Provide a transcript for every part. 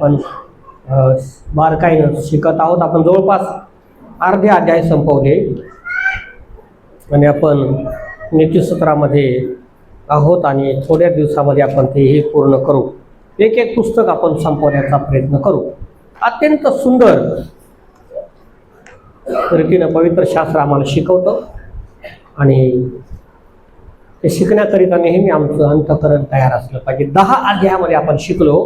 पण बारकाईनं शिकत आहोत. आपण जवळपास अर्धे अध्याय संपवले आणि आपण नीतिसूत्रामध्ये आहोत आणि थोड्या दिवसामध्ये आपण तेही पूर्ण करू. एक एक पुस्तक आपण संपवण्याचा प्रयत्न करू. अत्यंत सुंदर रीतीनं पवित्र शास्त्र आम्हाला शिकवतं आणि ते शिकण्याकरिता नेहमी आमचं अंतःकरण तयार असलं पाहिजे. 10 अध्यायामध्ये आपण शिकलो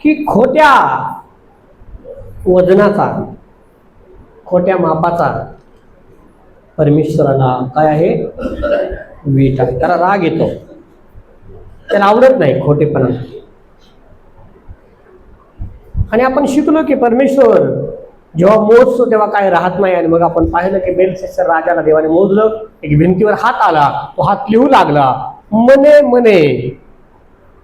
की खोट्या वजनाचा, खोट्या मापाचा परमेश्वराला काय आहे, वीट आहे. त्याला राग येतो, त्याला आवडत नाही खोटेपणा. आणि आपण शिकलो की परमेश्वर जेव्हा मोजतो तेव्हा काय राहत नाही. आणि मग आपण पाहिलं की बेलशस्सर राजाला देवाने मोजलं, एक भिंतीवर हात आला, तो हात लिहू लागला, मने मने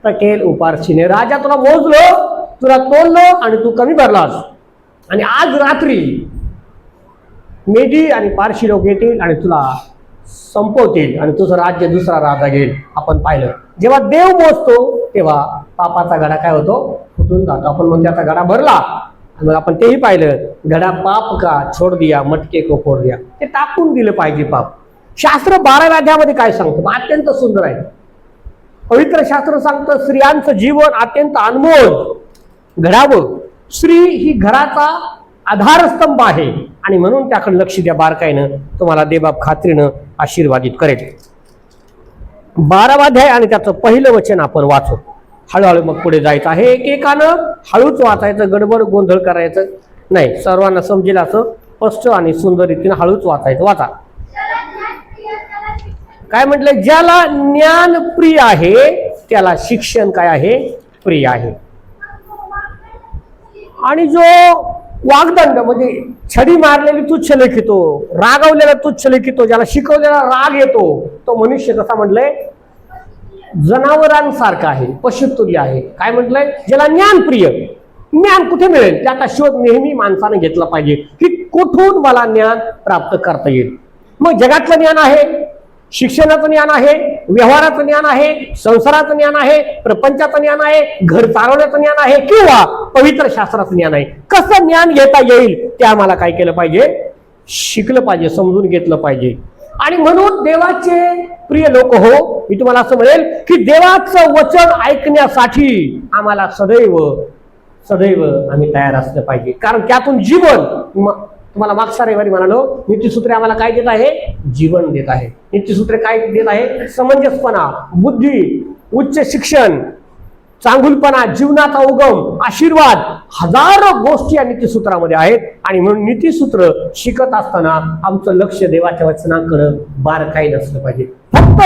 टकेल उपारशीने. राजा तुला मोजलो, तुला तोललो आणि तू कमी भरलास. आणि आज रात्री मेदी आणि पारशी लोक येतील आणि तुला संपवतील आणि तुझं राज्य दुसरा राजा घेईल. आपण पाहिलं जेव्हा देव मोजतो तेव्हा पापाचा गडा काय होतो, फुटून जातो. आपण म्हणतो त्याचा गडा भरला. मग आपण तेही पाहिलं, गडा पाप का छोड दिया, मटके को फोड दिया. ते टाकून दिलं पाहिजे पाप. शास्त्र 12व्या अध्यायामध्ये काय सांगतं, अत्यंत सुंदर आहे. पवित्र शास्त्र सांगतं स्त्रियांचं जीवन अत्यंत अनमोल घडावं. स्त्री ही घराचा आधारस्तंभ आहे आणि म्हणून त्याकडे लक्ष द्या बारकाईनं. तुम्हाला देवबाप खात्रीनं आशीर्वादित करेल. 12वा अध्याय आणि त्याचं पहिलं वचन आपण वाचू. हळूहळू मग पुढे जायचं आहे. एकेकानं हळूच वाचायचं, गडबड गोंधळ करायचं नाही. सर्वांना समजेल असं स्पष्ट आणि सुंदर रीतीनं हळूच वाचायचं. वाचा. काय म्हटलंय, ज्याला ज्ञान प्रिय आहे त्याला शिक्षण काय आहे, प्रिय आहे. आणि जो वाग्दंड म्हणजे छडी मारलेली तुच्छ लेखितो, रागवलेला तुच्छ लेखितो, ज्याला शिकवलेला राग येतो, तो मनुष्य कसा म्हटलंय, जनावरांसारखा आहे, पशुतुल्य आहे. काय म्हटलंय, ज्याला ज्ञान प्रिय. ज्ञान कुठे मिळेल त्याचा शोध नेहमी माणसाने घेतला पाहिजे की कुठून मला ज्ञान प्राप्त करता येईल. मग जगातलं ज्ञान आहे, शिक्षणाचं ज्ञान आहे, व्यवहाराचं ज्ञान आहे, संसाराचं ज्ञान आहे, प्रपंचाचं ज्ञान आहे, घर चालवण्याचं ज्ञान आहे किंवा पवित्र शास्त्राचं ज्ञान आहे. कसं ज्ञान घेता येईल ते आम्हाला काय केलं पाहिजे, शिकलं पाहिजे, समजून घेतलं पाहिजे. आणि म्हणून देवाचे प्रिय लोक हो, मी तुम्हाला असं म्हणेल की देवाचं वचन ऐकण्यासाठी आम्हाला सदैव सदैव आम्ही तयार असलं पाहिजे. कारण त्यातून जीवन, तुम्हाला मागच्या रविवारी म्हणालो, नीतिसूत्रे आम्हाला काय देत आहे, जीवन देत आहे. नीतिसूत्रे काय देत आहे, समंजसपणा, बुद्धी, उच्च शिक्षण, चांगुलपणा, जीवनाचा उगम, आशीर्वाद, हजारो गोष्टी या नीतिसूत्रामध्ये आहेत. आणि म्हणून नीतिसूत्र शिकत असताना आमचं लक्ष देवाच्या वचनाकडे बारकाई नसलं पाहिजे. फक्त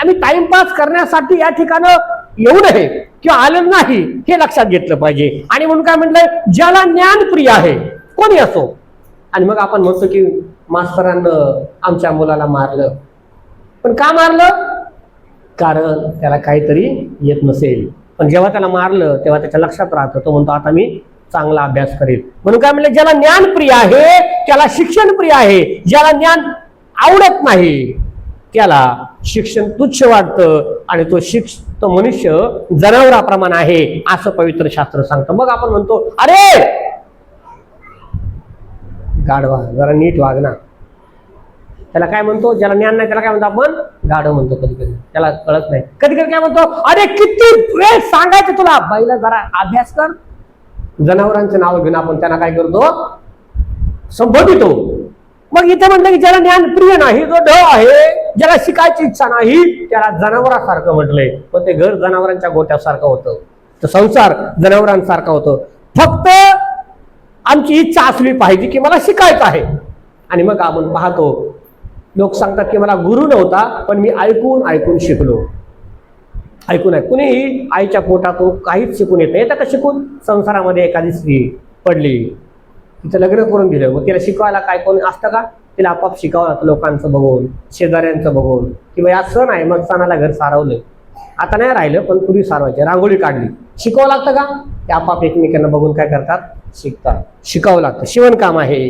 आम्ही टाइमपास करण्यासाठी या ठिकाणी येऊ नये किंवा आलं नाही हे लक्षात घेतलं पाहिजे. आणि म्हणून काय म्हटलंय, ज्याला ज्ञान प्रिय आहे, कोणी असो. आणि मग आपण म्हणतो की मास्तरांनं आमच्या मुलाला मारलं. पण का मारलं, कारण त्याला काहीतरी येत नसेल. पण जेव्हा त्याला मारलं तेव्हा त्याच्या लक्षात राहतं, तो म्हणतो आता मी चांगला अभ्यास करेल. म्हणून काय म्हणलं, ज्याला ज्ञान प्रिय आहे त्याला शिक्षण प्रिय आहे. ज्याला ज्ञान आवडत नाही त्याला शिक्षण तुच्छ वाटतं आणि तो मनुष्य जनावराप्रमाणे आहे असं पवित्र शास्त्र सांगतं. मग आपण म्हणतो, अरे गाढवा जरा नीट वाग ना. त्याला काय म्हणतो, ज्याला ज्ञान नाही त्याला काय म्हणतो आपण, गाढव म्हणतो. कधी कधी त्याला कळत नाही. कधी कधी काय म्हणतो, अरे किती वेळ सांगायचं तुला, बाईला जरा अभ्यास कर. जनावरांचे नाव घेऊन आपण त्यांना काय करतो, संबोधितो. मग इथे म्हणलं की ज्याला ज्ञान प्रिय नाही, जो ढ आहे, ज्याला शिकायची इच्छा नाही, त्याला जनावरासारखं म्हटलंय. पण ते घर जनावरांच्या गोट्यासारखं होतं, तर संसार जनावरांसारखा होतं. फक्त आमची इच्छा असली पाहिजे की मला शिकायचं आहे. आणि मग आपण पाहतो, लोक सांगतात की मला गुरु नव्हता पण मी ऐकून ऐकून शिकलो. ऐकून आहे, कुणीही आईच्या पोटातून काहीच शिकून येतं का शिकून. संसारामध्ये एखादी स्त्री पडली, तिचं लग्न करून दिलं, मग तिला शिकवायला काय कोण असतं का, तिला आपाप शिकावं लागतं. लोकांचं बघून, शेजाऱ्यांचं बघून, किंवा या सण आहे मग सणाला घर सारवलं. आता नाही राहिलं पण पूर्वी सारवायचे, रांगोळी काढली, शिकावं लागतं का, ते आपाप एकमेकांना बघून काय करतात, शिकतात. शिकावं लागतं, शिवणकाम आहे.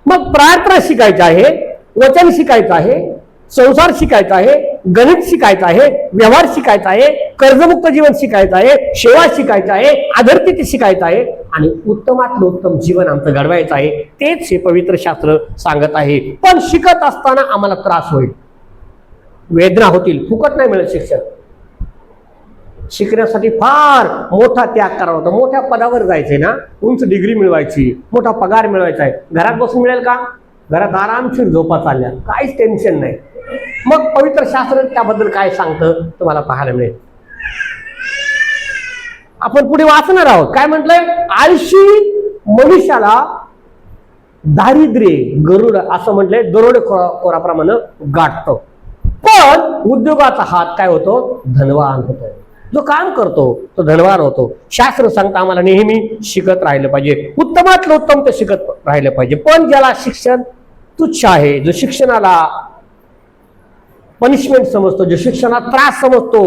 मग प्रार्थना शिकायचं आहे, वचन शिकायचं आहे, संसार शिकायचा आहे, गणित शिकायचं आहे, व्यवहार शिकायचा आहे, कर्जमुक्त जीवन शिकायचं आहे, सेवा शिकायचं आहे, आदरतिथी शिकायचं आहे आणि उत्तमातलं उत्तम जीवन आमचं घडवायचं आहे. तेच हे पवित्र शास्त्र सांगत आहे. पण शिकत असताना आम्हाला त्रास होईल, वेदना होतील, फुकट नाही मिळत शिक्षण. शिकण्यासाठी फार मोठा त्याग करावा होता. मोठ्या पदावर जायचंय ना, उंच डिग्री मिळवायची, मोठा पगार मिळवायचा आहे, घरात बसून मिळेल का? घरात आरामशीर झोपा चालल्या, काहीच टेन्शन नाही. मग पवित्र शास्त्र त्याबद्दल काय सांगतं तुम्हाला पाहायला मिळेल. आपण पुढे वाचणार आहोत. काय म्हटलंय? आळशी मनुष्याला दारिद्र्य गरुड असं म्हटलंय, दरोडेखोराप्रमाणे गाठतो, पण उद्योगाचा हात काय होतो? धनवान होतो. जो काम करतो तो धनवान होतो. शास्त्र सांगतं आम्हाला नेहमी शिकत राहिलं पाहिजे, उत्तमातलं उत्तम ते शिकत राहिलं पाहिजे. पण ज्याला शिक्षण तुच्छ आहे, जो शिक्षणाला पनिशमेंट समजतो, जो शिक्षणात त्रास समजतो,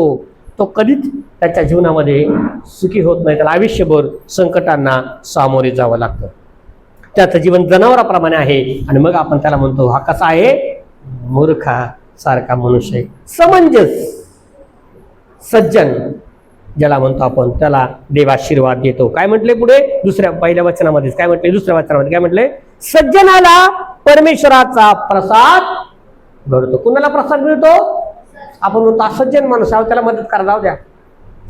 तो कधीच त्याच्या जीवनामध्ये सुखी होत नाही. त्याला आयुष्यभर संकटांना सामोरे जावं लागतं. त्याचं जीवन जनावराप्रमाणे आहे. आणि मग आपण त्याला म्हणतो हा कसा आहे? मूर्खा सारखा मनुष्य आहे. समंजस सज्जन ज्याला म्हणतो आपण, त्याला देव आशीर्वाद देतो. काय म्हटले पुढे? पहिल्या वचनामध्ये काय म्हटले? दुसऱ्या वचनामध्ये काय म्हटले? सज्जनाला परमेश्वराचा प्रसाद घडतो. कुणाला प्रसाद मिळतो? आपण म्हणतो सज्जन माणूस आहे, त्याला मदत करा, जाऊ द्या,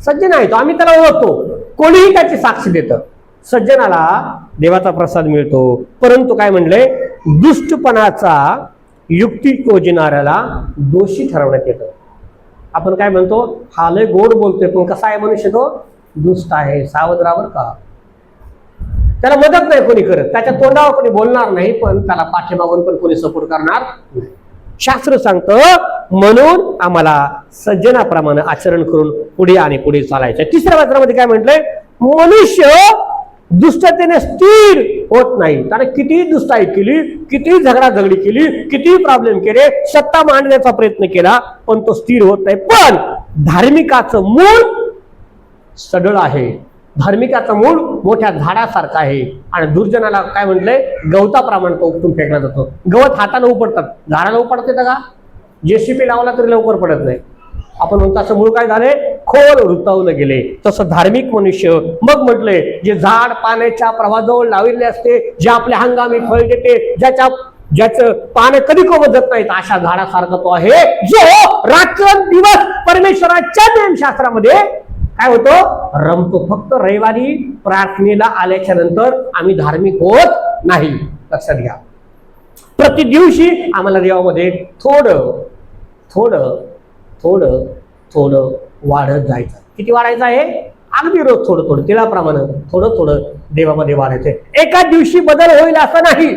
सज्जन आहे तो, आम्ही त्याला ओळखतो, कोणीही त्याची साक्ष देतं. सज्जनाला देवाचा प्रसाद मिळतो. परंतु काय म्हणले? दुष्टपणाचा युक्ती योजणाऱ्याला दोषी ठरवण्यात येतं. आपण काय म्हणतो? हा लय गोड बोलतोय, पण कसा आहे मनुष्य? तो दुष्ट आहे, सावध राहा बरं का. त्याला मदत नाही कोणी करत, त्याच्या तोंडावर कोणी बोलणार नाही, पण त्याला पाठीमागून पण कोणी सपोर्ट करणार नाही. शास्त्र सांगतं म्हणून आम्हाला सज्जनाप्रमाणे आचरण करून पुढे आणि पुढे चालायचं. तिसऱ्या वचनामध्ये काय म्हटलंय? मनुष्य दुष्टतेने स्थिर होत नाही. त्याने कितीही दुष्टाई केली, कितीही झगडाझगडी केली, कितीही प्रॉब्लेम केले, सत्ता मांडण्याचा प्रयत्न केला, पण तो स्थिर होत नाही. पण धार्मिकाचं मूळ सडळ आहे, धार्मिकाचं मूळ मोठ्या झाडासारखं आहे. आणि दुर्जनाला काय म्हटलंय? गवताप्रमाणे तो उपटून फेकला जातो. गवत हाताने उपडतात, झाडाला उपडत येतं का? जेसीपी लावला तरी लवकर पडत नाही. आपण म्हणतो असं मूळ काय झाले? खोल रुतवलं गेले. तसं धार्मिक मनुष्य, मग म्हटले जे झाड पाण्याच्या प्रवाहाजवळ लावलेले असते, जे आपल्या हंगामी फळ देते, ज्याचं पाने कधी कोमजत नाहीत, अशा झाडासारखा तो आहे, जो रात्रंदिवस परमेश्वराच्या नियमशास्त्रामध्ये काय होतो? रमतो. फक्त रविवारी प्रार्थनेला आल्याच्या नंतर आम्ही धार्मिक होत नाही, लक्षात घ्या. प्रति दिवशी आम्हाला देवामध्ये थोडं थोडं थोडं थोडं वाढत जायचं. किती वाढायचं आहे? अगदी रोज थोडं थोडं, तिळाप्रमाणे थोडं थोडं देवामध्ये वाढायचंय. एका दिवशी बदल होईल असं नाही,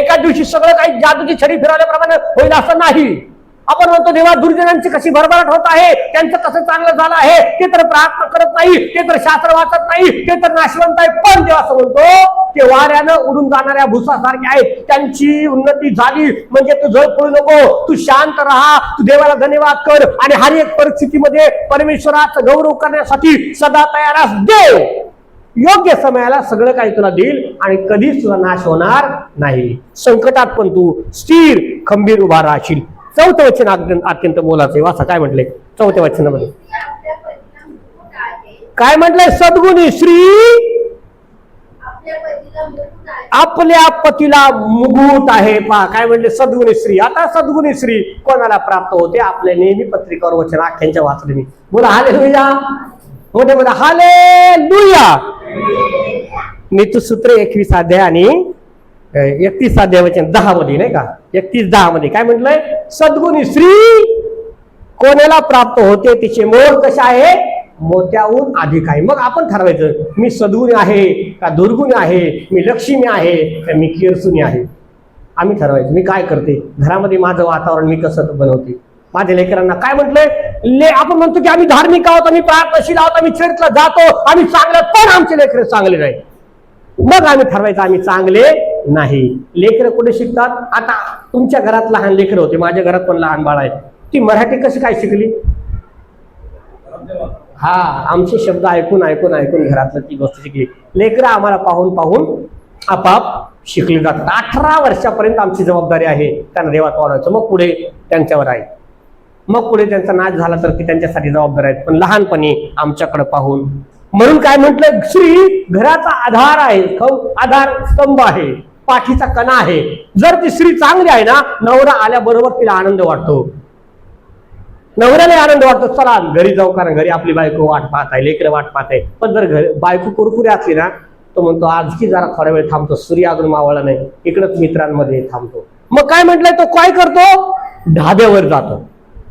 एका दिवशी सगळं काही जादूची छडी फिरवल्याप्रमाणे होईल असं नाही. आपण म्हणतो देवा दुर्जनांची कशी भरभराट होत आहे, त्यांचं कसं चांगलं झालं आहे, ते तर प्रार्थना करत नाही, ते तर शास्त्र वाचत नाही, ते तर नाशवंत आहे. पण देवा असं म्हणतो ते वाऱ्यानं उडून जाणाऱ्या भुसासारखे आहेत. त्यांची उन्नती झाली म्हणजे तू झळ पडू नको, तू शांत राहा, तू देवाला धन्यवाद कर आणि हर एक परिस्थितीमध्ये परमेश्वराचा गौरव करण्यासाठी सदा तयार अस. देव योग्य समयाला सगळं काही तुला देईल आणि कधीच तुला नाश होणार नाही. संकटात पण तू स्थिर खंबीर उभा राहशील. चौथं वचन अत्यंत मोलाचे. वाचा काय म्हटले चौथ्या वचनामध्ये? काय म्हटलंय? सद्गुणी स्त्री आपल्या पतीला मुकुट आहे. पहा काय म्हटले? सद्गुणी स्त्री. आता सद्गुणी स्त्री कोणाला प्राप्त होते? आपल्या नेहमी पत्रिकावर वचन आख्यांच्या वाचले मी. बोला हालेलुया, मोठे बोला हालेलुया. नीतिसूत्र 21 अध्याय आणि 31 अध्याय वचन 10 मध्ये, नाही का? 31:10 मध्ये काय म्हटलंय? सद्गुणी स्त्री कोणाला प्राप्त होते? तिचे मोल कशा आहे? मोत्याहून अधिक आहे. मग आपण ठरवायचं मी सद्गुणी आहे का दुर्गुणी आहे, मी लक्ष्मी आहे का मी किरसुनी आहे. आम्ही ठरवायचं मी काय करते घरामध्ये, माझं वातावरण मी कसं बनवते. माझ्या लेकरांना काय म्हटलंय? आपण म्हणतो की आम्ही धार्मिक आहोत, आम्ही प्रार्थनाशील आहोत, आम्ही चर्चला जातो, आम्ही चांगलं, पण आमचे लेकर चांगले नाही. मग आम्ही ठरवायचं आम्ही चांगले नाही. लेकरं कुठे शिकतात? आता तुमच्या घरात लहान लेकर होते, माझ्या घरात पण लहान बाळ आहे. ती मराठी कशी काय शिकली? हा, आमचे शब्द ऐकून ऐकून ऐकून घरातलं ती गोष्ट शिकली. लेकरं आम्हाला पाहून पाहून आपाप शिकले जातात. 18 वर्षापर्यंत आमची जबाबदारी आहे त्यांना देवात वाढवायचं, मग पुढे त्यांच्यावर आहे. मग पुढे त्यांचा नाश झाला तर ती त्यांच्यासाठी जबाबदार आहेत, पण लहानपणी आमच्याकडे पाहून. म्हणून काय म्हटलं, स्त्री घराचा आधार आहे, आधार स्तंभ आहे, पाठीचा कणा आहे. जर ती स्त्री चांगली आहे ना, नवरा आल्याबरोबर तिला आनंद वाटतो, नवऱ्याला आनंद वाटतो, चला घरी जाऊ, कारण घरी आपली बायको वाट पाहत आहे, लेकरं वाट पाहत आहे. पण जर बायको कुरकुरी असली ना, तो म्हणतो आजची जरा थोडा वेळ थांबतो, सूर्य अजून मावळला नाही, इकडंच मित्रांमध्ये थांबतो. मग काय म्हटलंय, तो काय करतो, ढाब्यावर जातो.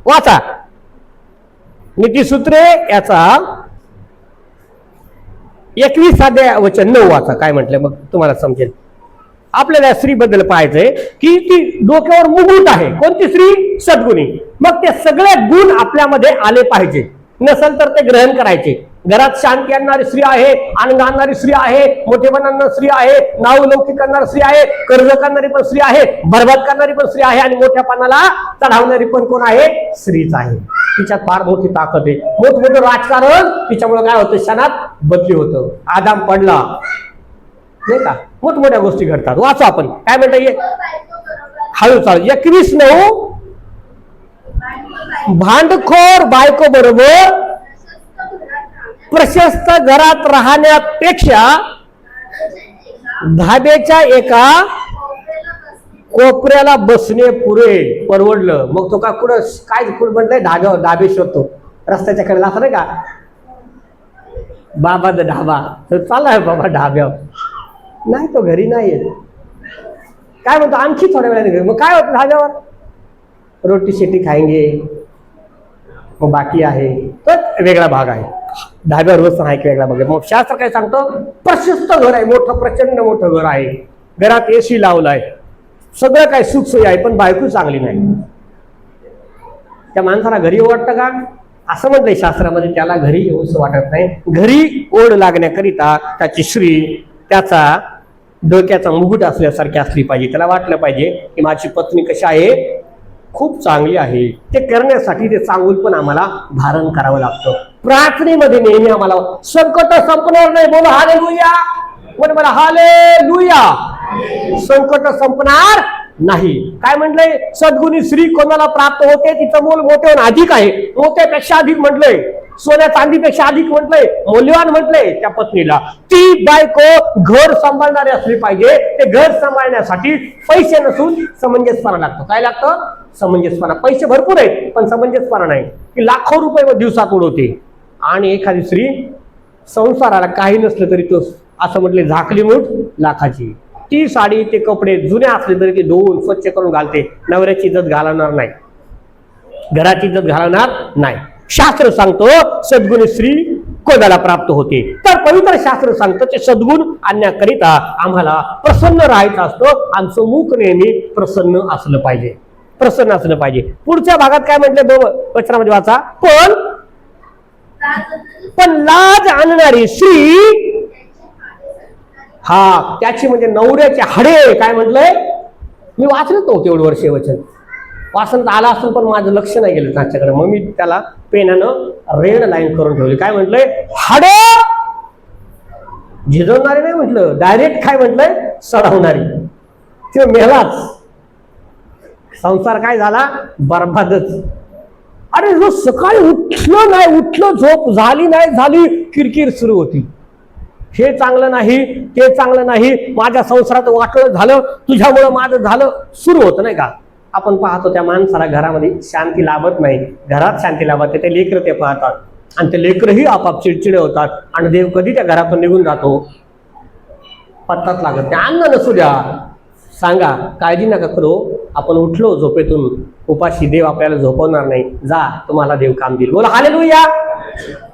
वाचा नीतिसूत्रे याचा 21 वचन 9 वाचा, काय म्हटलंय मग तुम्हाला समजेल. आपल्याला स्त्री बद्दल पाहायचंय की ती डोक्यावर मुकुट आहे. कोणती स्त्री? सद्गुणी. मग ते सगळे गुण आपल्यामध्ये आले पाहिजे, नसेल तर ते ग्रहण करायचे. घरात शांती आणणारी स्त्री आहे, आनंद आणणारी स्त्री आहे, मोठेपणा आणणारी स्त्री आहे, नाव लौकिक करणारी स्त्री आहे, कर्ज करणारी पण स्त्री आहे, बरबाद करणारी पण स्त्री आहे, आणि मोठ्यापणाला चढावणारी पण कोण आहे? स्त्रीच आहे. तिच्यात फार मोठी ताकद आहे. मोठमोठं राजकारण तिच्यामुळे काय होतं, क्षणात बदली होतं. आदाम पडला नाही का, मोठमोठ्या गोष्टी घडतात. वाचू आपण काय म्हणता, हळू चालू. 21:9 भांडखोर बायको बरोबर प्रशस्त घरात राहण्यापेक्षा धाब्याच्या एका कोपऱ्याला बसणे पुरे परवडलं. मग तो का कुठं काय कुठं म्हटलंय, ढाबे शोधतो रस्त्याच्या कडेला, असं नाही का, बाबा द ढाबा चाललाय बाबा ढाब्यावर, नाही तो घरी नाही येत. काय म्हणतो, आणखी थोड्या वेळाने घरी. मग काय होतं ढाब्यावर, रोटी शेटी खाएंगे, मग बाकी आहे तर वेगळा भाग आहे. ढाब्यावर बसून आहे की वेगळा भाग आहे. मग शास्त्र काय सांगतो, प्रशस्त घर आहे, मोठं प्रचंड मोठं घर आहे, घरात एसी लावलाय, सगळं काय सुखसोयी आहे, पण बायको चांगली नाही. त्या माणसाला घरी वाटतं का? असं म्हटलंय शास्त्रामध्ये, त्याला घरी येऊच वाटत नाही. घरी ओढ लागण्याकरिता त्याची स्त्री त्याचा डोक्याचा मुकुट असल्यासारखी असली पाहिजे. त्याला वाटलं पाहिजे की माझी पत्नी कशी आहे, खूप चांगली आहे. ते करण्यासाठी ते चांगुल पण आम्हाला धारण करावं लागतं. प्रार्थनेमध्ये नेहमी आम्हाला संकट संपणार नाही. बोला हालेलुया, बोल मला हालेलुया. संकट संपणार नाही. काय म्हटलंय, सद्गुणी स्त्री कोणाला प्राप्त होते, तिचं मोल मोठ्याहून अधिक आहे. मोठ्यापेक्षा अधिक म्हटलंय, सोन्या चांदीपेक्षा अधिक म्हटलंय, मौल्यवान म्हटलंय त्या पत्नीला. ती बायको घर सांभाळणारी असली पाहिजे. ते घर सांभाळण्यासाठी पैसे नसून समंजसपणा लागतो. काय लागतं? समंजसपणा. पैसे भरपूर आहेत पण समंजसपणा नाही, की लाखो रुपये दिवसात उडवते. आणि एखादी स्त्री संसाराला काही नसलं तरी तो असं म्हटले झाकली मूठ लाखाची. ती साडी ते कपडे जुने असले तरी ते धुवून स्वच्छ करून घालते. नवऱ्याची इज्जत घालवणार नाही, घराची इज्जत घालवणार नाही. शास्त्र सांगतो सद्गुणी स्त्री कोणाला प्राप्त होते. तर पवित्र शास्त्र सांगतं ते सद्गुण आणण्याकरिता आम्हाला प्रसन्न राहायचं असतं. आमचं मुख नेहमी प्रसन्न असलं पाहिजे, प्रसन्न असलं पाहिजे. पुढच्या भागात काय म्हटलं वचनामध्ये वाचा, पण लाज आणणारी स्त्री, हा त्याची म्हणजे नवऱ्याचे हाडे. काय म्हटलंय, मी वाचलंच नव्हतं एवढं वर्ष वचन, वाचन आलं असून पण माझं लक्ष नाही गेलं त्याच्याकडे. मग मी त्याला पेनानं रेड लाईन करून ठेवली. काय म्हटलंय, हाडे झिजवणारी नाही म्हटलं, डायरेक्ट काय म्हटलंय, सडवणारी. ते मेलाच, संसार काय झाला, बरबादच. अरे जो सकाळी उठलं नाही, उठलं झोप झाली नाही झाली, किरकिर सुरू होती. हे चांगलं नाही, ते चांगलं नाही, माझ्या संसारात वाटलं झालं, तुझ्यामुळं माझं झालं, सुरू होतं नाही का. आपण पाहतो त्या माणसाला घरामध्ये शांती लाभत नाही, घरात शांती लाभत नाही. ते लेकरं ते पाहतात आणि ते लेकरही आपाप चिडचिडे होतात आणि देव कधी त्या घरातून निघून जातो पत्ताच लागत नाही. अन्न नसू द्या, सांगा काळजी नका करू, आपण उठलो झोपेतून उपाशी, देव आपल्याला झोपवणार नाही, जा तुम्हाला देव काम देईल. बोला हालेलुया.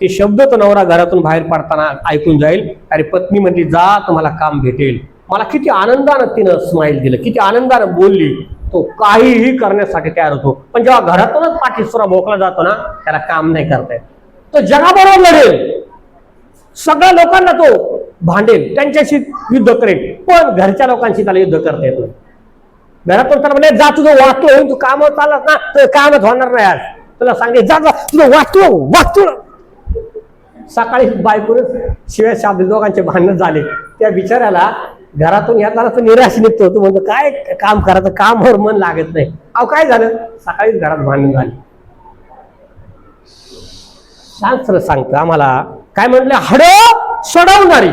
ते शब्द तो नवरा घरातून बाहेर पडताना ऐकून जाईल, अरे पत्नी म्हणली जा तुम्हाला काम भेटेल. मला किती आनंदानं तिनं स्माईल दिलं, किती आनंदानं बोलली. तो काहीही करण्यासाठी तयार होतो. पण जेव्हा घरातूनच पाठीसुरा भोकला जातो ना, त्याला काम नाही करता येत. तो जगाबरोबर लढेल, सगळ्या लोकांना तो भांडेल, त्यांच्याशी युद्ध करेल, पण घरच्या लोकांशी त्याला युद्ध करता येत नाही. घरातून त्याला म्हणजे जा तुझं वाचतो होईल, तू कामावर चाललास ना तर कामच होणार नाही. आज तुला सांगते जा जा तुझं वाचतो. सकाळी बायकोने शिवाय शाब्द दोघांचे भांडण झाले. त्या बिचाऱ्याला घरातून येताना तर निराश निघतो. तू म्हणतो काय काम करायचं, कामावर मन लागत नाही. अहो काय झालं, सकाळीच घरात भांडण झाली. शास्त्र सांगतं आम्हाला, काय म्हणलं, हाडं सडवणारी.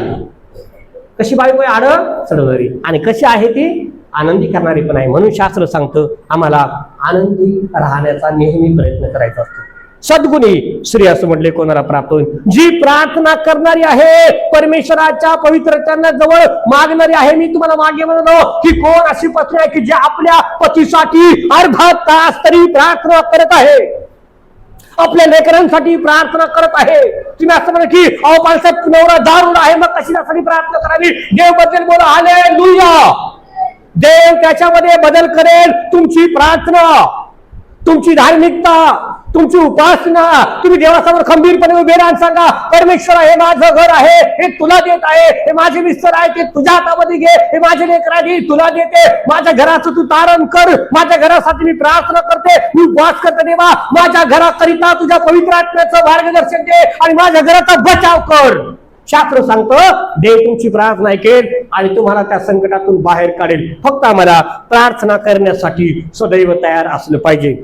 कशी बायको आहे हाडं सडवणारी, आणि कशी आहे ती आनंदी करणारी पण आहे. म्हणून शास्त्र सांगतं आम्हाला आनंदी राहण्याचा नेहमी प्रयत्न करायचा असतो. सद्गुणी स्त्री असं म्हटले कोणाला प्राप्त होईल, जी प्रार्थना करणारी आहे, परमेश्वराच्या पवित्र चरणाजवळ मागणारी आहे. मी तुम्हाला मागे म्हणतो की कोण अशी पत्नी आहे की जे आपल्या पतीसाठी अर्धा तास तरी प्रार्थना करत आहे, आपल्या लेकरांसाठी प्रार्थना करत आहे. तुम्ही असं म्हणा की अहो माणसात नवरा दारुण आहे, मग कशी त्यासाठी प्रार्थना करावी. देव बद्दल बोला, हालेलुया. देव त्याच्यामध्ये बदल करेल. तुमची प्रार्थना, तुमची धार्मिकता, तुमची उपासना, तुम्ही देवासमोर खंबीरपणे उभे राहून सांगा, परमेश्वर हे माझं घर आहे, हे तुला देत आहे. हे माझे मिस्टर आहे, ते तुझ्या हातामध्ये घे. हे माझे लेकर आहे, तुला देते. माझ्या घराचं तू तारण कर. माझ्या घरासाठी मी प्रार्थना करते, मी उपवास करते. देवा माझ्या घराकरिता तुझ्या पवित्र आत्म्याचं मार्गदर्शन दे आणि माझ्या घराचा बचाव कर. शास्त्र सांगतं देव तुमची प्रार्थना ऐकेल आणि तुम्हाला त्या संकटातून बाहेर काढेल. फक्त आम्हाला प्रार्थना करण्यासाठी सदैव तयार असलं पाहिजे.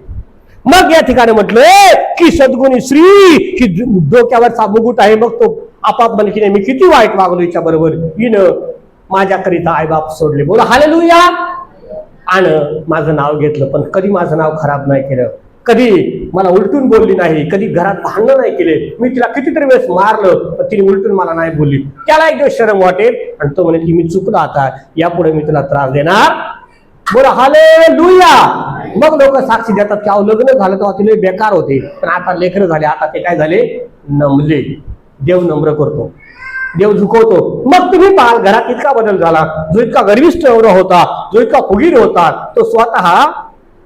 मग या ठिकाणी म्हटलंय की सद्गुणी स्त्री की डोक्यावरचा मुकुट आहे. मग तो आपाप म्हणे की मी किती वाईट वागलो हिच्या बरोबर, हिनं माझ्याकरिता आईबाप सोडले. बोला हालेलुया. आणि माझं नाव घेतलं, पण कधी माझं नाव खराब नाही केलं, कधी मला उलटून बोलली नाही, कधी घरात भांडण नाही केले. मी तिला कितीतरी वेळेस मारलं पण तिने उलटून मला नाही बोलली. त्याला एक दिवस शरम वाटेल आणि तो म्हणे की मी चुकलो, आता यापुढे मी तुला त्रास देणार. बोला हालेलुया. मग लोक साक्षी देतात की अहो लग्न झालं तेव्हा तिने बेकार होते, पण आता लेकरं झाले, आता ते काय झाले, नमले. देव नम्र करतो, देव झुकवतो. मग तुम्ही पाहाल घरात इतका बदल झाला. जो इतका गर्विष्ठ होता, जो इतका फुगीर होता, तो स्वतः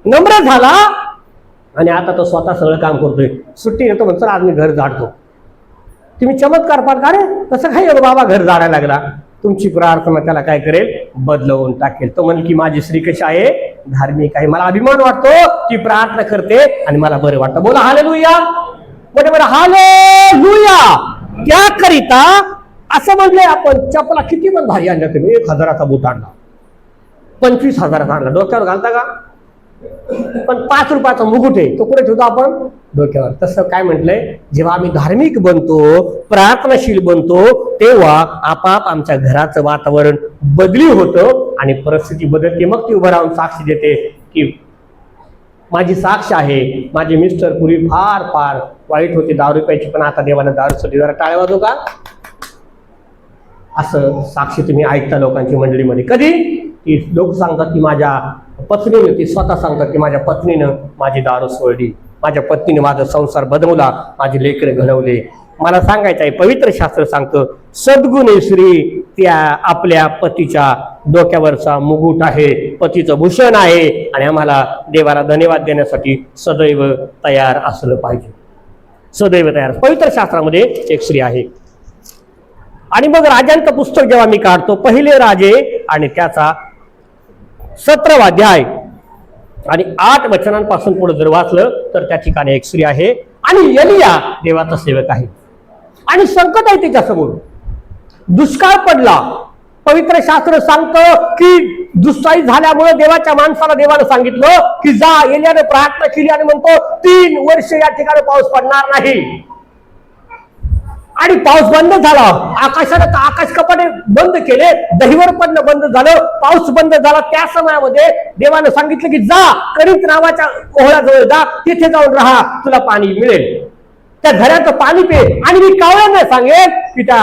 नम्र झाला आणि आता तो स्वतः सगळं काम करतोय. सुट्टी येतो म्हणतो आज मी घर झाडतो. तुम्ही चमत्कार पाहता का रे, कसं काय बाबा घर झाडायला लागला. तुमची प्रार्थना त्याला काय करेल, बदलवून टाकेल. तो म्हणेल की माझी स्त्री कशी आहे, धार्मिक आहे. मला अभिमान वाटतो की प्रार्थना करते आणि मला बरं वाटतं. बोला हालेलुया. बोला बरं हालेलुया. त्याकरिता असं म्हणलंय आपण, चपला किती पण भारी आणल्या तुम्ही, 1000चा बूट आणला, 25,000चा आणला, डोक्यावर घालता का? पण 5 रुपयाचा मुकुट आहे, तो कुठे ठेवतो आपण, डोक्यावर. तसं काय म्हटलंय, जेव्हा आम्ही धार्मिक बनतो, प्रार्थनाशील बनतो, तेव्हा आपाप आमच्या घराचं वातावरण बदली होतं आणि परिस्थिती बदलते. मग ती उभं राहून साक्षी देते की माझी साक्ष आहे, माझे मिस्टर पूर्वी फार फार वाईट होते, दारू प्यायची, पण आता देवानं दारू सोडली. जरा टाळ्या वाजवू का? असं साक्षी तुम्ही ऐकता लोकांची मंडळीमध्ये. कधी की लोक सांगतात की माझ्या पत्नीनं, ती स्वतः सांगतात की माझ्या पत्नीनं माझी दारू सोडली, माझ्या पत्नीने माझा संसार बदलवला, माझे लेकरे घडवले. मला सांगायचं आहे, पवित्र शास्त्र सांगतं सद्गुणी स्त्री त्या आपल्या पतीच्या डोक्यावरचा मुकुट आहे, पतीचं भूषण आहे. आणि आम्हाला देवाला धन्यवाद देण्यासाठी सदैव तयार असलं पाहिजे, सदैव तयार. पवित्र शास्त्रामध्ये एक स्त्री आहे. आणि मग राजांचं पुस्तक जेव्हा मी काढतो, पहिले राजे आणि त्याचा 17वा अध्याय आणि 8 वचनांपासून पुढे जर वाचलं तर त्या ठिकाणी एक स्त्री आहे आणि एलिया देवाचा सेवक आहे आणि संकट आहे त्याच्यासमोर. दुष्काळ पडला. पवित्र शास्त्र सांगतं की दुष्काळी झाल्यामुळे देवाच्या माणसाला देवानं सांगितलं की जा. एलियाने प्रार्थना केली आणि म्हणतो 3 वर्ष या ठिकाणी पाऊस पडणार नाही. आणि पाऊस बंद झाला. आकाशाने आकाश कपाटे बंद केले, दहिवर पडणं बंद झालं, पाऊस बंद झाला. त्या समयामध्ये देवानं सांगितलं की जा करीत नावाच्या ओहळाजवळ जा, तिथे जाऊन राहा, तुला पाणी मिळेल, त्या झऱ्याचं पाणी पे. आणि मी कावळ्यांना सांगेन की त्या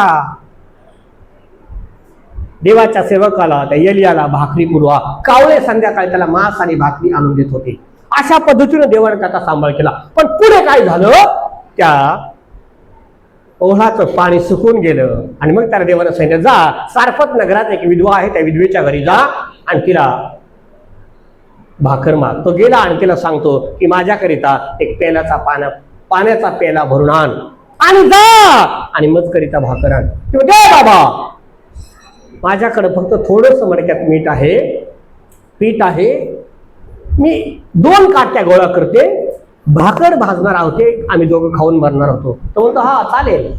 देवाच्या सेवकाला, त्या एलियाला भाकरी पुरवा. कावळे संध्याकाळी त्याला मांस आणि भाकरी आणून देत होते. अशा पद्धतीने देवाने त्याचा सांभाळ केला. पण पुढे काय झालं, त्या ओढाचं पाणी सुकून गेलं आणि मग त्याला देवानं सांगितलं जा सारपत नगरात एक विधवा आहे, त्या विधवेच्या घरी जा आणि तिला भाकर माग. तो गेला आणि तिला सांगतो की माझ्याकरिता एक पाण्याचा पेला भरून आण आणि जा आणि मग करिता भाकर आण. दे बाबा, माझ्याकडे फक्त थोडंसं मडक्यात मीठ आहे, पीठ आहे, मी 2 काट्या गोळा करते, भाकर भाजणार आहोत, आम्ही दोघं खाऊन मरणार होतो. तो म्हणतो हा चालेल,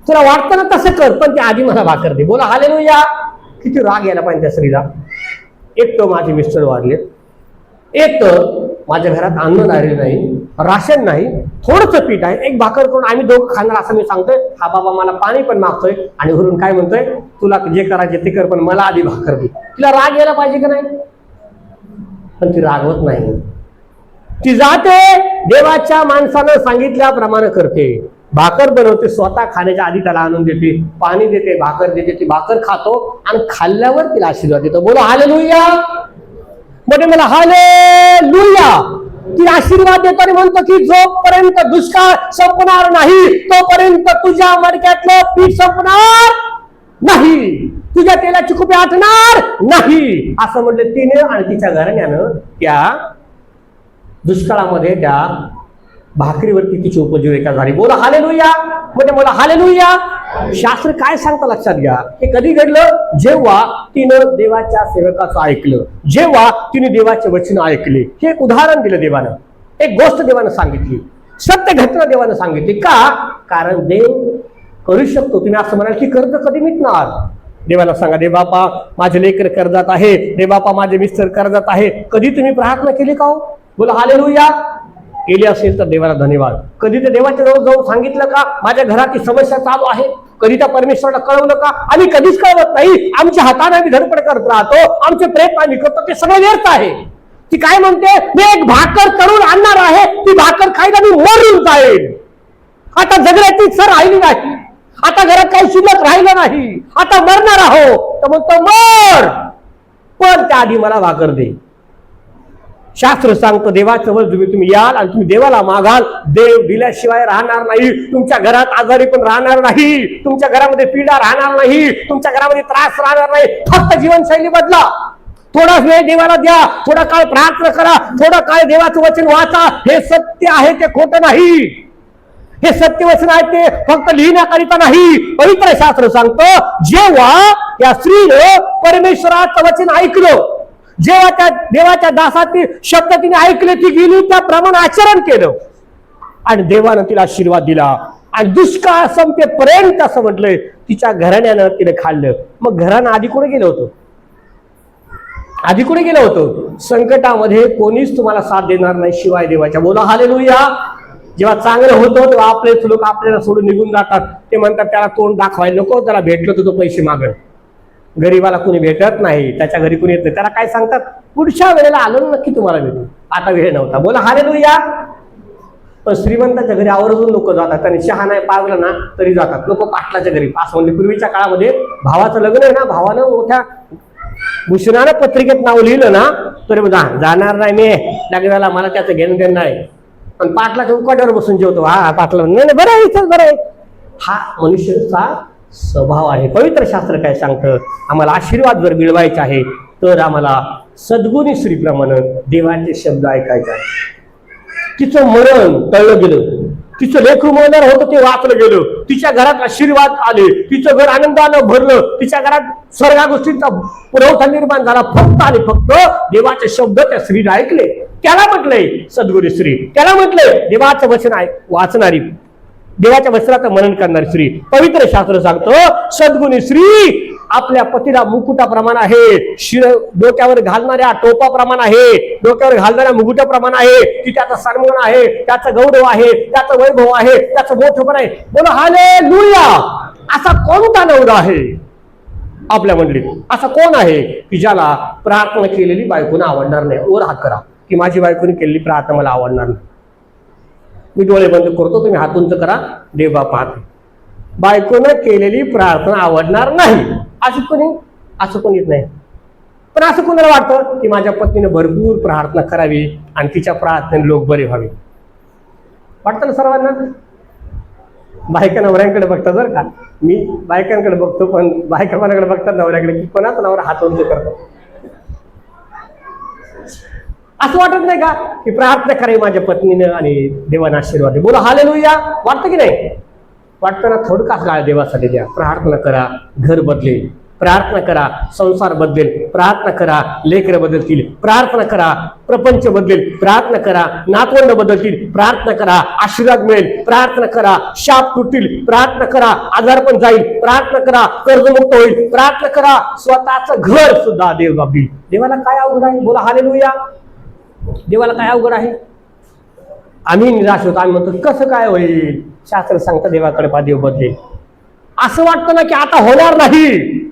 तुला वाटतं ना तसं कर, पण ते आधी मला भाकर दे. बोला हालेलुया. किती राग यायला पाहिजे त्या स्त्रीला. एक तर माझे मिस्टर वारले, एक तर माझ्या घरात अन्न राहिलेलं नाही, राशन नाही, थोडंसं पीठ आहे, एक भाकर करून आम्ही दोघं खाणार असं मी सांगतोय. हा बाबा मला पाणी पण मागतोय आणि वरून काय म्हणतोय, तुला जे करायचे ते कर पण मला आधी भाकर दे. तिला राग यायला पाहिजे का नाही? पण ती रागवत नाही. ती जाते, देवाच्या माणसानं सांगितल्याप्रमाणे करते. भाकर बनवते, स्वतः खाण्याच्या आधी त्याला आणून देते, पाणी देते, भाकर देते. ती भाकर खातो आणि खाल्ल्यावर तिला आशीर्वाद देतो. बोलो हालेलुया. मोठे मला हालेलुया. ती आशीर्वाद देतो आणि म्हणतो की जोपर्यंत दुष्काळ संपणार नाही तोपर्यंत तुझ्या मडक्यातलं पीठ संपणार नाही, तुझ्या तेलाची कुपी आटणार नाही, असं म्हटलं तिने. आणि तिच्या घराण्यानं त्या दुष्काळामध्ये त्या भाकरीवरती तिची उपजीविका झाली. बोला हालेलुया. म्हणजे मला हालेलुया. शास्त्र काय सांगतं लक्षात घ्या. हे कधी घडलं? जेव्हा तिनं देवाच्या सेवकाचं ऐकलं, जेव्हा तिने देवाचे वचन ऐकले. हे एक उदाहरण दिलं देवानं, एक गोष्ट देवानं सांगितली, सत्य घटना देवानं सांगितली. का? कारण देव करू शकतो. तुम्ही असं म्हणाल की कर्ज कधी मिटणार? देवाला सांगा, दे बापा माझे लेकर कर्जात आहे, दे बापा माझे मिस्टर कर्जात आहे. कधी तुम्ही प्रार्थना केली का हो? बोला हालेलुया. केली असेल तर देवाला धन्यवाद. कधी ते देवाच्या जवळ जाऊन सांगितलं का माझ्या घरात ही समस्या चालू आहे? कधी त्या परमेश्वराला कळवलं का? आम्ही कधीच कळवत नाही. आमच्या हाताने आम्ही धडपड करत राहतो, आमचे प्रयत्न आम्ही करतो, ते सगळं व्यर्थ आहे. ती काय म्हणते, मी एक भाकर करून आणणार आहे, ती भाकर खायला मी मरून जाईल. आता जगण्याची इच्छा राहिली नाही, आता घरात काही शिल्लक राहिलं नाही, आता मरणार आहो. तर म्हणतो मर, पण त्याआधी मला भाकर दे. शास्त्र सांगतं देवाच्या वर तुम्ही याल आणि तुम्ही देवाला मागाल, देव दिल्याशिवाय राहणार नाही. तुमच्या घरात आजारी पण राहणार नाही, तुमच्या घरामध्ये पीडा राहणार नाही, तुमच्या घरामध्ये त्रास राहणार नाही. फक्त जीवनशैली बदला, थोडा वेळ देवाला द्या, थोडा काळ प्रार्थना करा, थोडा काळ देवाचं वचन वाचा. हे सत्य आहे, ते खोटं नाही. हे सत्य वचन आहे, ते फक्त लिहिण्याकरिता नाही. पवित्र शास्त्र सांगतं जेव्हा या स्त्रीने परमेश्वराचं वचन ऐकलं, जेव्हा त्या देवाच्या दासातील शब्द तिने ऐकले, ती गेली, त्याप्रमाणे आचरण केलं आणि देवानं तिला आशीर्वाद दिला. आणि दुष्काळ संपेपर्यंत असं म्हटलंय तिच्या घराण्यानं तिने खाल्लं. मग घरानं आधी कुठे गेलं होतं? आधी कुठे गेलं होतं? संकटामध्ये कोणीच तुम्हाला साथ देणार नाही शिवाय देवाच्या. बोला हालेलुया. जेव्हा चांगलं होतं तेव्हा आपलेच लोक आपल्याला सोडून निघून जातात. ते म्हणतात त्याला तोंड दाखवायला नको, त्याला भेटलं तर तो पैसे मागल. गरीबाला कुणी भेटत नाही, त्याच्या घरी कुणी येत नाही. त्याला काय सांगतात, पुढच्या वेळेला आलो नक्की तुम्हाला भेटू, आता वेळ नव्हता. बोला हालेलुया. पण श्रीमंताच्या घरी आवर्जून लोक जातात, त्यांनी चहा नाही पावलं ना तरी जातात लोक पाटलाच्या घरी. असं म्हणजे पूर्वीच्या काळामध्ये भावाचं लग्न आहे ना, भावानं मोठ्या भूषणानं पत्रिकेत नाव लिहिलं ना तरी जाणार नाही मी लग्नाला, मला त्याचं घेणं देणं नाही. पण पाटलाच्या उकाट्यावर बसून जेवतो. हा पाटला नाही बरं आहे, चल बरं आहे. हा मनुष्याचा स्वभाव आहे. पवित्र शास्त्र काय सांगतं, आम्हाला आशीर्वाद जर मिळवायचे आहे तर आम्हाला सद्गुणी स्त्रीप्रमाणे देवाचे शब्द ऐकायचे आहे. तिचं मरण टळलं गेलं, तिचं लेकरू मरणार होतं ते वाचलं गेलं, तिच्या घरात आशीर्वाद आले, तिचं घर आनंदानं भरलं, तिच्या घरात सर्व गोष्टींचा पुरवठा निर्माण झाला फक्त आणि फक्त देवाचे शब्द त्या स्त्रीला ऐकले. त्याला म्हटलंय सद्गुणी स्त्री, त्याला म्हटलंय देवाचं वचन वाचणारी, देवाच्या वचनाचं मनन करणारी स्त्री. पवित्र शास्त्र सांगतं सद्गुणी स्त्री आपल्या पतीला मुकुटाप्रमाणे आहे, डोक्यावर घालणाऱ्या टोपाप्रमाणे आहे, डोक्यावर घालणाऱ्या मुकुटाप्रमाणे आहे. ती त्याचा सन्मान आहे, त्याचा गौरव आहे, त्याचं वैभव आहे, त्याचं मोठेपण आहे. बोला हालेलुया. असा कोणता नवरा आहे आपल्या मंडळीत? असा कोण आहे की ज्याला प्रार्थना केलेली बायकोनं आवडणार नाही? वर हात करा की माझी बायकोने केलेली प्रार्थना मला आवडणार नाही. मी डोळे बंद करतो, तुम्ही हात उंच करा, देव बाप पाहते. बायकोनं केलेली प्रार्थना आवडणार नाही असं कोणी येत नाही. पण असं कोणाला वाटतं की माझ्या पत्नीनं भरपूर प्रार्थना करावी आणि तिच्या प्रार्थनेने लोक बरे व्हावे? वाटतं ना सर्वांना? बायका नवऱ्यांकडे बघतात बरं का, मी बायकांकडे बघतो, पण बायका कोणाकडे बघतात? नवऱ्याकडे. की कोणाचा नवरा हात उंच करतो? असं वाटत नाही का की प्रार्थना करावी माझ्या पत्नीनं आणि देवाना आशीर्वाद? बोला हालेलुया. वाटतं की नाही? वाटतं ना? थोडकाच काळ देवासाठी द्या, प्रार्थना करा, घर बदलेल. प्रार्थना करा, संसार बदलेल. प्रार्थना करा, लेकरं बदलतील. प्रार्थना करा, प्रपंच बदलेल. प्रार्थना करा, नातवंड बदलतील. प्रार्थना करा, आशीर्वाद मिळेल. प्रार्थना करा, शाप तुटतील. प्रार्थना करा, आजार पण जाईल. प्रार्थना करा, कर्जमुक्त होईल. प्रार्थना करा, स्वतःचं घर सुद्धा देव बाबील. देवाला काय अवघड आहे? बोला हालेलुया. देवाला काय अवघड आहे? आम्ही निराश होतो, आम्ही म्हणतो कसं काय होईल? शास्त्र सांगतं देवाकडे पहा, देव बदलेल. असं वाटतं ना की आता होणार नाही,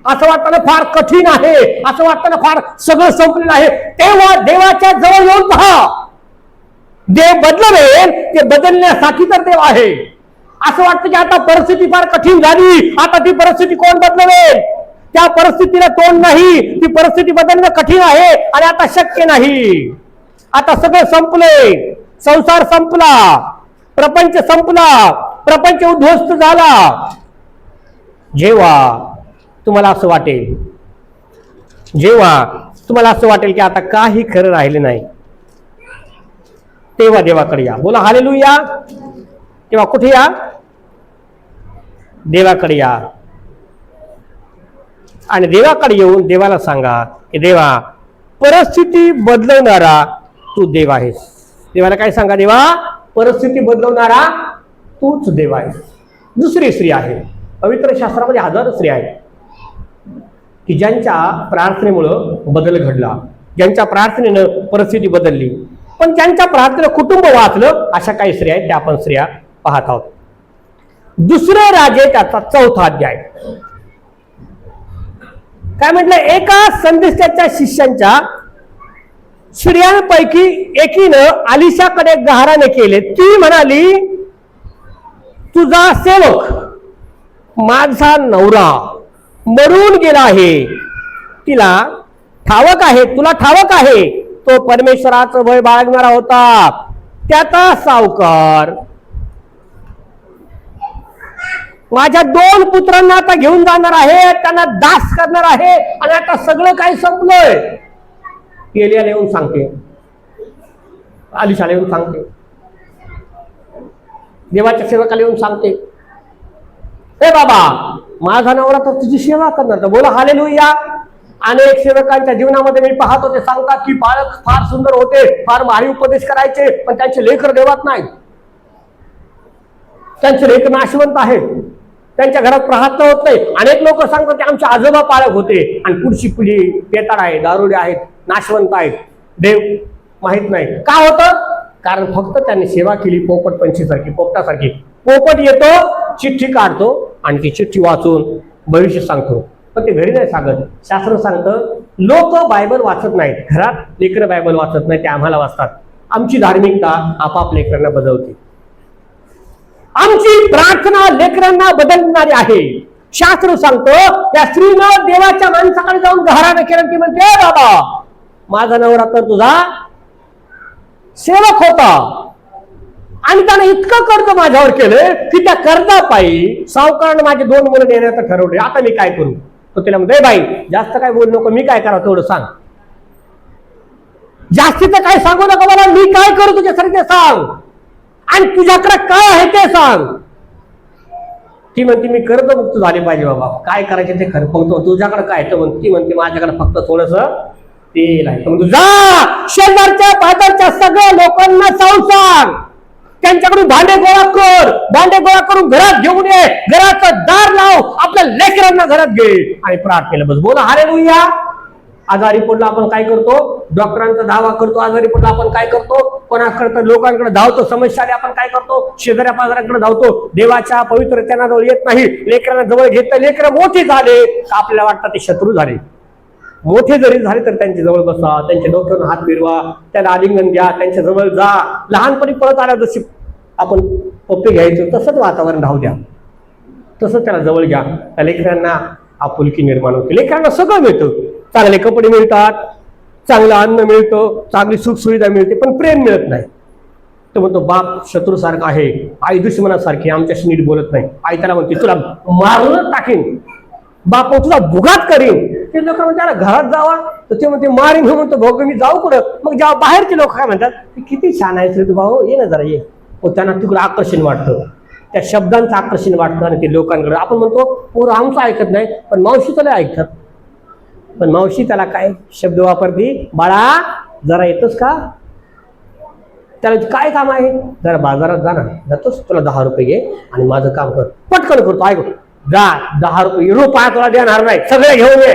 असं वाटतं ना फार कठीण आहे, असं वाटतं ना फार सगळं संपलेलं आहे, तेव्हा देवाच्या जवळ येऊन पहा. देव बदलेल, ते बदलण्यासाठी तर देव आहे. असं वाटतं की आता परिस्थिती फार कठीण झाली, आता ती परिस्थिती कोण बदलवेल? त्या परिस्थितीला तोंड नाही, ती परिस्थिती बदलणं कठीण आहे आणि आता शक्य नाही. आता सगळं संपले, संसार संपला, प्रपंच संपला, प्रपंच उद्ध्वस्त झाला. जेव्हा तुम्हाला असं वाटेल, जेव्हा तुम्हाला असं वाटेल की आता काही खरं राहिले नाही, तेव्हा देवाकडे या. बोला हालेलुया. तेव्हा कुठे या? देवाकडे या. आणि देवाकडे येऊन देवाला सांगा की देवा, परिस्थिती बदलवणारा तू देव आहेस. देवाला काय सांगा? देवा, परिस्थिती बदलवणारा तूच देव आहेस. दुसरी स्त्री आहे, पवित्र शास्त्रामध्ये हजारो स्त्री आहेत की ज्यांच्या प्रार्थनेमुळं बदल घडला, ज्यांच्या प्रार्थनेनं परिस्थिती बदलली. पण ज्यांच्या प्रार्थनेनं कुटुंब वाचलं, अशा काही स्त्रिया आहेत, त्या आपण स्त्रिया पाहत आहोत. दुसरे राजे त्याचा 4था अध्याय. काय म्हटलं? एका संदेशाच्या शिष्यांच्या स्त्रियांपैकी एकीनं अलिशाकडे गहाराने केले. ती म्हणाली, तुझा सेवक माझा नवरा मरून गेला आहे. तिला ठावक आहे, तुला ठावक आहे, तो परमेश्वराचं भय बाळगणारा होता. त्याचा सावकार माझ्या 2 पुत्रांना आता घेऊन जाणार आहे, त्यांना दास करणार आहे आणि आता सगळं काही संपलंय. एलियाला येऊन सांगते, अलिशाला येऊन सांगते, देवाच्या सेवकाला येऊन सांगते, ए बाबा, माझा नवरा तर तुझी सेवा करणार. बोला हालेलुया. अनेक सेवकांच्या जीवनामध्ये मी पाहतो, ते सांगतात की बाळक फार सुंदर होते, फार भारी उपदेश करायचे, पण त्यांचे लेकर देवात नाहीत. त्यांचे लेकर नाशवंत आहेत, त्यांच्या घरात प्रार्थना होत नाही. अनेक लोक सांगतात की आमचे आजोबा पाळक होते आणि पुढची पिढी पेताड आहे, दारुडे आहेत, नाशवंत आहेत, देव माहित नाही. का होतं? कारण फक्त त्यांनी सेवा केली पोपट पंछीसारखी, पोपटासारखी. पोपट येतो, चिठ्ठी काढतो आणि ती चिठ्ठी वाचून भविष्य सांगतो, पण ते घरी नाही सांगत. शास्त्र सांगतं, लोक बायबल वाचत नाहीत, घरात लेकरं बायबल वाचत नाही, ते आम्हाला वाचतात. आमची धार्मिकता आपापल्या लेकरांना बदलते. आमची प्रार्थना लेकरांना बदलणारी आहे. शास्त्र सांगतो, त्या स्त्रीनं देवाच्या माणसाकडे जाऊन गहाराने केलं. ती म्हणते, बाबा, माझा नवरा तर तुझा सेवक होता आणि त्याने इतकं कर्ज माझ्यावर केलं की त्या कर्जापायी सावकारानं माझे 2 मुलं देण्याचं ठरवले. आता मी काय करू? तो तिला म्हणते, बाई, जास्त काय बोलू नको, मी काय करावं तेवढं सांग. जास्तीचं काय सांगू नका मला, मी काय करू तुझ्यासाठी ते सांग, आणि तुझ्याकडे काय आहे ते सांग. ती म्हणते, मी कर्जमुक्त झाले पाहिजे बाबा, काय करायचे ते खरं. फक्त तुझ्याकडे काय? तर ती म्हणते, माझ्याकडे फक्त थोडस तेल आहे. तर जा शेजारच्या पाजारच्या सगळ्या लोकांना जाऊन सांग, त्यांच्याकडून भांडे गोळा कर, भांडे गोळा करून घरात घेऊन ये, घराचं दार लाव, आपल्या लेकरांना घरात घे आणि प्रार्थनेला बस. बोला हालेलुया. आजारी पडला आपण काय करतो? डॉक्टरांचा दावा करतो. आजारी पडला आपण काय करतो? कोणाकडे? लोकांकडे धावतो. समस्या आली आपण काय करतो? शेजाऱ्या पाजाऱ्यांकडे धावतो. देवाच्या पवित्र जवळ येत नाही, लेकरांना जवळ घेत. लेकरं मोठी झाले, आपल्याला वाटतं ते शत्रू झाले. मोठे जरी झाले तर त्यांच्या जवळ बसा, त्यांच्या डोक्यावर हात फिरवा, त्याला आलिंगन द्या, त्यांच्या जवळ जा. लहानपणी पळत आल्या जशी आपण पप्पे घ्यायचो तसंच वातावरण राहू द्या, तसंच त्याला जवळ घ्या. त्या लेकरांना आपुलकी निर्माण होते. लेकरांना सगळं मिळतं, चांगले कपडे मिळतात, चांगलं अन्न मिळतं, चांगली सुखसुविधा मिळते, पण प्रेम मिळत नाही. तो म्हणतो, बाप शत्रूसारखा आहे, आई दुश्मनासारखी, आमच्याशी नीट बोलत नाही. आई त्याला म्हणते, तुला मारून टाकीन, बाप तुझा भुगात करीन. ते लोक त्याला घरात जावा, तर ते म्हणते मारीन. म्हणतो, भाऊ मी जाऊ कुठं? मग जेव्हा बाहेरचे लोक काय म्हणतात, किती छान आहे तू भाऊ, ये ना जरा ये. त्यांना तिकडं आकर्षण वाटतं, त्या शब्दांचं आकर्षण वाटतं आणि ते लोकांकडे. आपण म्हणतो, पोरं आमचं ऐकत नाही, पण मावशीचं लय ऐकतात. पण मावशी त्याला काय शब्द वापरते, बाळा जरा येतोस का, त्याला काय काम आहे, जरा बाजारात जा ना, जातोस, तुला 10 रुपये घे आणि माझं काम कर, पटकन करतो, ऐक जा, 10 रुपये रुपया तुला देणार नाही, सगळे घेऊन ये.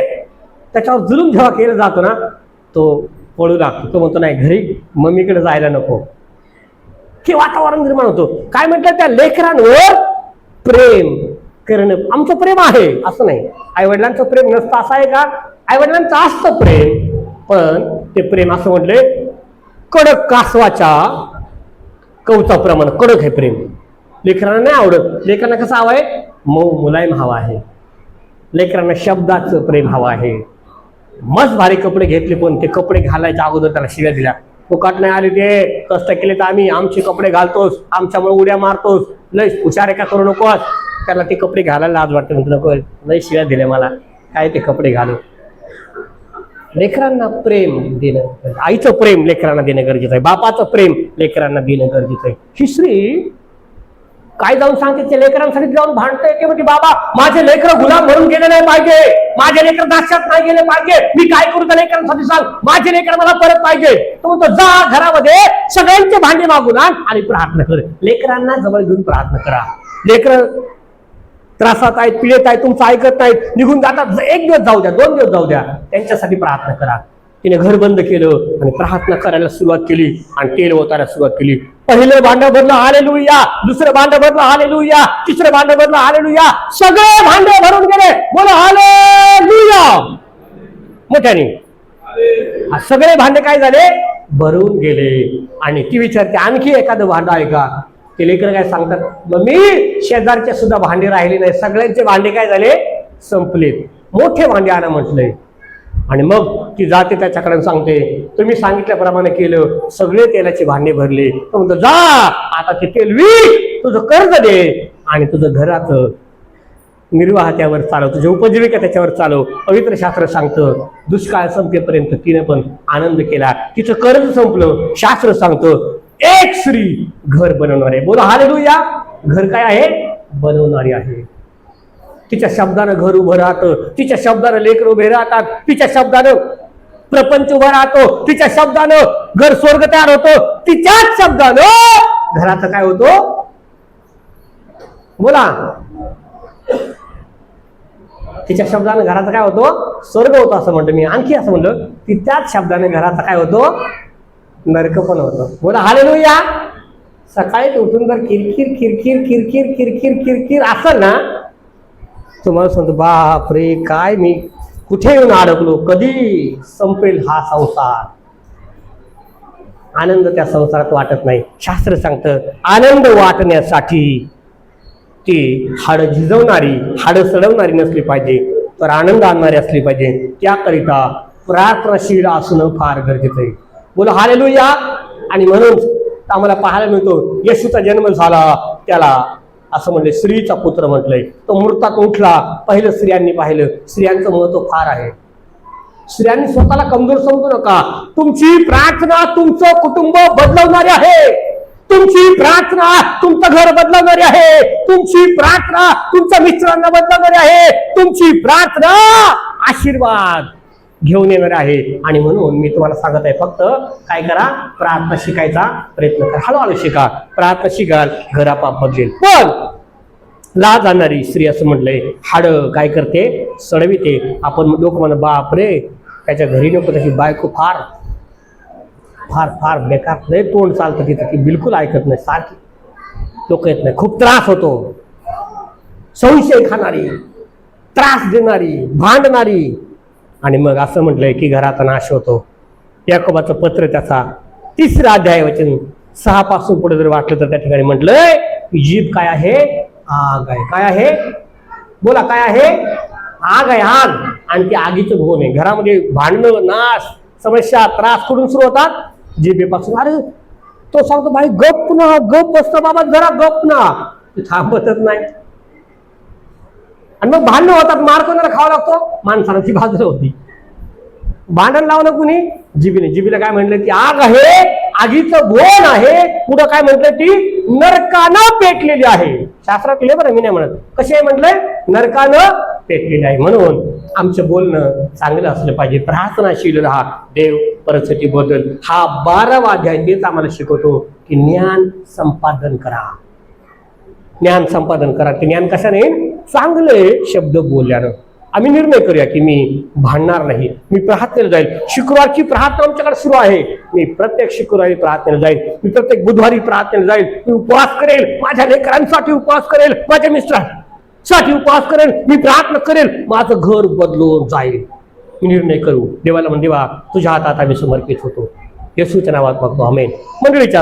त्याच्यावर जुलूम जेव्हा केलं जातो ना, तो पळू लागतो, तो म्हणतो नाही घरी मम्मीकडे जायला नको. हे वातावरण निर्माण होतो. काय म्हटलं, त्या लेकरांवर प्रेम करणं आमचं प्रेम आहे असं नाही. आईवडिलांचं प्रेम नसतं असं आहे का, आईवडिलांचं असतं प्रेम, पण ते प्रेम असं म्हटले कडक कासवाच्या कवचाप्रमाणे कडक आहे प्रेम. लेकरांना नाही आवडत. लेकरांना कसं हवं आहे, मऊ मुलायम हवा आहे. लेकरांना शब्दाचं प्रेम हवं आहे. मस्त भारी कपडे घेतले, पण ते कपडे घालायच्या अगोदर त्याला शिव्या दिल्या, फुकाट नाही आले ते, कष्ट केले तर आम्ही, आमचे कपडे घालतोस, आमच्यामुळे उड्या मारतोस, लय हुशार का करू नकोस. त्याला ते कपडे घालायला लाज वाटते, म्हणतो नको, लय शिव्या दिल्या मला, काय ते कपडे घालू. लेकरांना प्रेम देणं, आईचं प्रेम लेकरांना देणं गरजेचं आहे, बापाचं प्रेम लेकरांना देणं गरजेचं आहे. ही स्त्री काय जाऊन सांगते, ते लेकरांसाठी जाऊन भांडते, ते म्हणते बाबा माझे लेकर गुलाम म्हणून गेले नाही पाहिजे, माझे लेकर दास्यात नाही गेले पाहिजे, मी काय करू त्या लेकरांसाठी सांग, माझे लेकर मला परत पाहिजे. तो म्हणतो जा घरामध्ये सगळ्यांचे भांडे मागून आण आणि प्रार्थना कर. लेकरांना जवळ घेऊन प्रार्थना करा. लेकर त्रासात आहेत, पीडित आहेत, तुमचं ऐकत नाहीत, निघून जातात, 1 दिवस जाऊ द्या, 2 दिवस जाऊ द्या, त्यांच्यासाठी प्रार्थना करा. तिने घर बंद केलं आणि प्रार्थना करायला सुरुवात केली आणि तेल ओतायला सुरुवात केली. पहिलं भांडं भरलं हालेलुया, दुसरं भांडं भरलं हालेलुया, तिसरं भांडं भरलं हालेलुया, सगळे भांडे भरून गेले. बोला हालेलुया मोठ्याने. सगळे भांडे काय झाले, भरून गेले. आणि ती विचारते आणखी एखादं भांडं आहे का. ते लेकर काय सांगतात, मम्मी शेजारचे सुद्धा भांडे राहिले नाही, सगळ्यांचे भांडे काय झाले, संपलेत, मोठे भांडे आणा म्हटलंय. आणि मग ती जाते त्याच्याकडे सांगते, तुम्ही सांगितल्याप्रमाणे केलं, सगळे तेलाचे भांडे भरले. तो म्हणतो जा आता ते तेल विक, तुझं कर्ज दे आणि तुझं घराचं निर्वाह त्यावर चालव, तुझी उपजीविका त्याच्यावर चालव. पवित्र शास्त्र सांगतं दुष्काळ संपेपर्यंत तिने पण आनंद केला, तिचं कर्ज संपलं. शास्त्र सांगतं एक स्त्री घर बनवणार आहे. बोला हालेलुया. घर काय आहे, बनवणारी आहे. तिच्या शब्दानं घर उभं राहतं, तिच्या शब्दानं लेकर उभे राहतात, तिच्या शब्दानं प्रपंच उभा राहतो, तिच्या शब्दानं घर स्वर्ग तयार होतो, तिच्याच शब्दानं घराचं काय होतं, बोला, तिच्या शब्दानं घराचं काय होतं, स्वर्ग होतो असं म्हणतो मी. आणखी असं म्हणलं की त्याच शब्दाने घराचं काय होतं, नरक पण होतं. बोला हालेलुया. सकाळी उठून जर किरकिर किरकिर किरकिर किरकिर किरकिर असं ना, तुम्हाला सांगतो बाप रे काय मी कुठे येऊन अडकलो, कधी संपेल हा संसार. आनंद त्या संसारात वाटत नाही. शास्त्र सांगतं आनंद वाटण्यासाठी ती हाडं झिजवणारी, हाडं सडवणारी नसली पाहिजे, तर आनंद आणणारी असली पाहिजे. त्याकरिता प्रार्थनाशील असणं फार गरजेचं आहे. बोला हालेलुया. आणि म्हणून आम्हाला पाहायला मिळतो येशूचा जन्म झाला, त्याला असं म्हणले स्त्रीचा पुत्र म्हटलंय. तो मृतात उठला, पहिलं स्त्रियांनी पाहिलं. स्त्रियांचं महत्व फार आहे. स्त्रियांनी स्वतःला कमजोर समजू नका. तुमची प्रार्थना तुमचं कुटुंब बदलवणारी आहे. तुमची प्रार्थना तुमचं घर बदलवणारी आहे. तुमची प्रार्थना तुमच्या मित्रांना बदलवणारी आहे. तुमची प्रार्थना आशीर्वाद घेऊन येणार आहे. आणि म्हणून मी तुम्हाला सांगत आहे, फक्त काय करा, प्रार्थना शिकायचा प्रयत्न करा. हळूहळू शिका. प्रार्थना शिकाल, घर आपोआप बदलेल. पण ला जाणारी स्त्री असं म्हटलंय, हाड काय करते, सडविते. आपण लोक म्हणा बाप रे त्याच्या घरी नको, त्याची बायको फार फार फार बेकार, लय तोंड चालतं तिथं, की बिलकुल ऐकत नाही, सारखी लोक येत नाही, खूप त्रास होतो. संशय खाणारी, त्रास देणारी, भांडणारी. आणि मग असं म्हटलंय की घराचा नाश होतो. याकोबाचं पत्र त्याचा 3रा अध्याय वचन 6 पासून पुढे जर वाटलं तर त्या ठिकाणी म्हटलंय की जीभ काय आहे, आग आहे. काय आहे, बोला काय आहे, आग आहे, आग. आणि ती आगीचं भोन आहे. घरामध्ये भांडणं, नाश, समस्या, त्रास कुठून सुरू होतात, जिभेपासून. अरे तो सांगतो भाई गप ना, गप बसतो बाबा, जरा गप ना. थांबतच नाही. आणि मग भांडणं होतात, मार कोणाला खावा लागतो, माणसाला. ती बाजूला होती. भांडण लावलं कुणी, जिबीने. जिबीला काय म्हणलं की आग आहे आगीचं भोन आहे, पुढं काय म्हटलं ती नरकानं पेटलेली आहे. शास्त्रात लिहिले बरं, मी नाही म्हणत. कशी आहे म्हटलंय? नरकानं पेटलेली आहे. म्हणून आमचं बोलणं चांगलं असलं पाहिजे, प्रार्थनाशील राहा, देव परिस्थिती बदल. हा 12वा अध्याय तेच आम्हाला शिकवतो की ज्ञान संपादन करा, ज्ञान संपादन करा. ते ज्ञान कशाने? चांगले शब्द बोलल्यानं. आम्ही निर्णय करूया की मी भांडणार नाही, मी प्रार्थनेला जाईल. शुक्रवारची प्रार्थना आमच्याकडे सुरू आहे, मी प्रत्येक शुक्रवारी प्रार्थनेला जाईल, मी प्रत्येक बुधवारी प्रार्थनेला जाईल, मी उपवास करेल, माझ्या लेकरांसाठी उपवास करेल, माझ्या मिस्टरांसाठी उपवास करेल, मी प्रार्थना करेल, माझं घर बदलून जाईल. मी निर्णय करू. देवाला म्हण, देवा तुझ्या हातात आम्ही समर्पित होतो. येशूच्या नावात मागतो, आमेन. मंडळीच्या